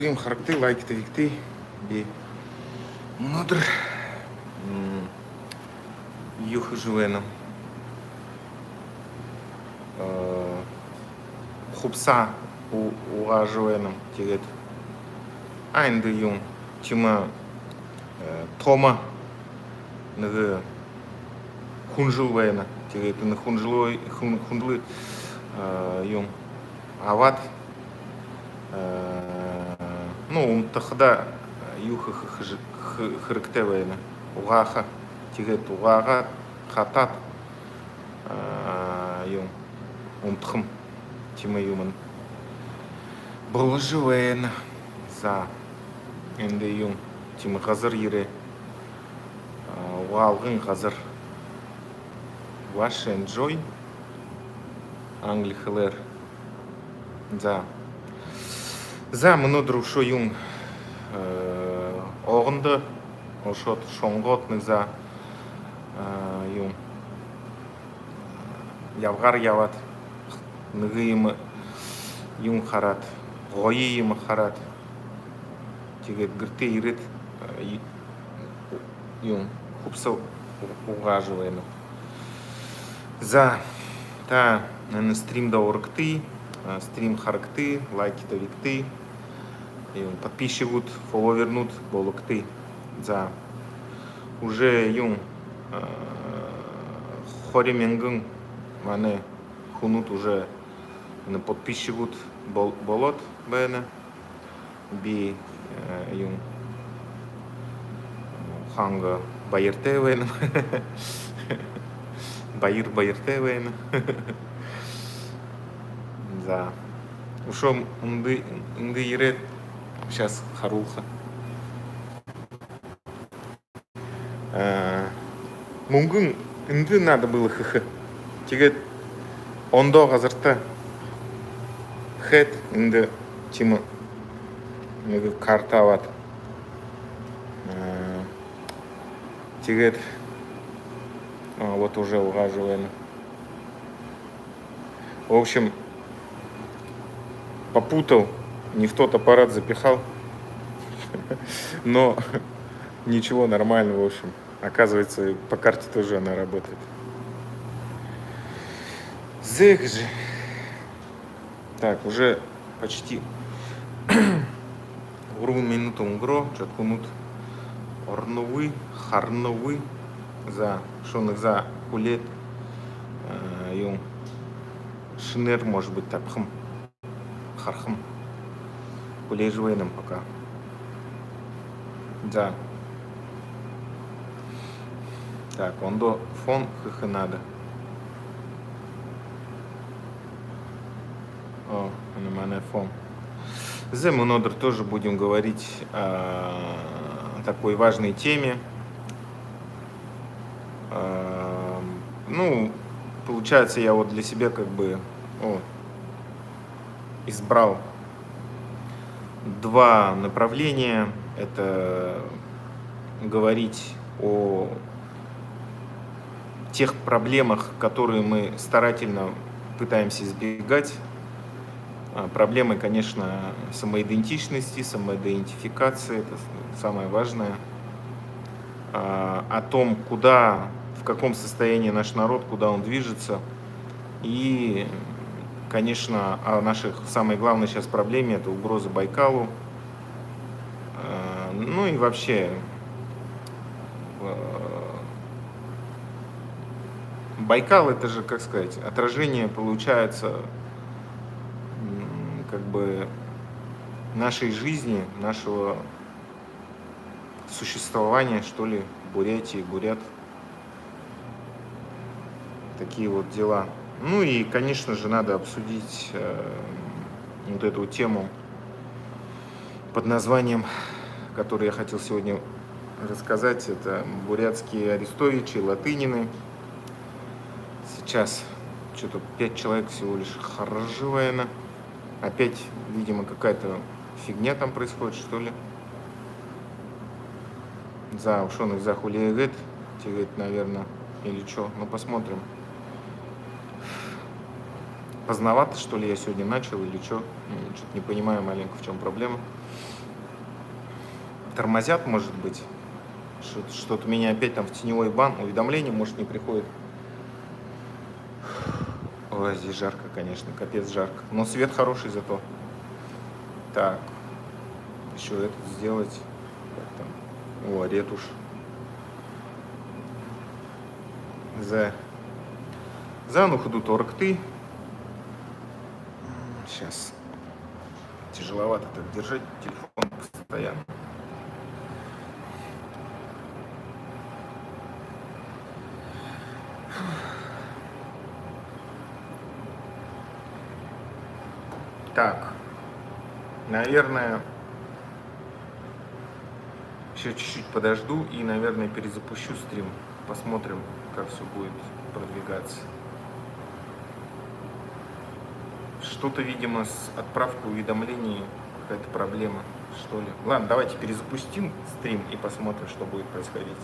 Им характы, лайки, тавикты, би мнодр юхы живеном. Хупса уға живеном тегет. Айнды юм чима тома нығы хунжыл вена тегет. Ны хунжлы юм ават. Ну, тахда юхы характы вена. Уғаха тегет уғаға хатат юм умтхым тима юмын. Бұл живен за енді юм тима ғазыр ере уғалғын ғазыр wash and enjoy англихылер за мнодыр шо юм оғынды ошот шоңғотны за юм явғар яват нығы емі юм харат ғойы емі харат тегет гірте ерет юм хупса уға живайны за та на стрим дауркты стрим характы лайки тавикты подписчикут фоло вернут болукты за уже юм хоре менгын мане хунут уже на подписчикут болот бэна би юм ханга байырте вэна байырте вэна за ушом унды ерет сейчас харуха мунгын инды надо было хх тегет ондо газырта хэт инды тима карта ават тегет вот уже угаживаем. В общем, попутал, не в тот аппарат запихал, но ничего, нормально, в общем. Оказывается, по карте тоже она работает. Зэх же. Так, уже почти урун минуту унгро, чаткунут орновый, харновый, за шоных за кулет, юм шинер, может быть, тапхым, хархым, кулежвейным пока. Да. Так, он до фон хх надо. О, на фон. За мнодр тоже будем говорить о такой важной теме. Ну, получается, я вот для себя как бы избрал два направления. Это говорить о тех проблемах, которые мы старательно пытаемся избегать. Проблемы, конечно, самоидентичности, самоидентификации, это самое важное. О том, куда, в каком состоянии наш народ, куда он движется. И, конечно, о наших самой главной сейчас проблеме, это угроза Байкалу. Ну и вообще, Байкал это же, как сказать, отражение, получается, как бы нашей жизни, нашего существования, что ли, Бурятии, бурят. Такие вот дела. Ну и, конечно же, надо обсудить вот эту тему под названием, которую я хотел сегодня рассказать. Это бурятские арестовичи, латынины. Сейчас что-то 5 человек всего лишь харживаено. Опять, видимо, какая-то фигня там происходит, что ли. За ушеных за хулиегет, наверное, или что. Ну, посмотрим. Поздновато, что ли, я сегодня начал или что? Что-то не понимаю маленько, в чем проблема. тормозят, может быть. Что-то меня опять там в теневой бан. Уведомление, может, не приходит. Ой, здесь жарко, конечно, капец жарко. Но свет хороший зато. Так, еще это сделать. Как там? О, ретушь. За нуходу торкты. Сейчас. Тяжеловато так держать телефон постоянно. Так, наверное, еще чуть-чуть подожду и, наверное, перезапущу стрим. Посмотрим, как все будет продвигаться. Что-то, видимо, с отправкой уведомлений какая-то проблема, что ли. Ладно, давайте перезапустим стрим и посмотрим, что будет происходить.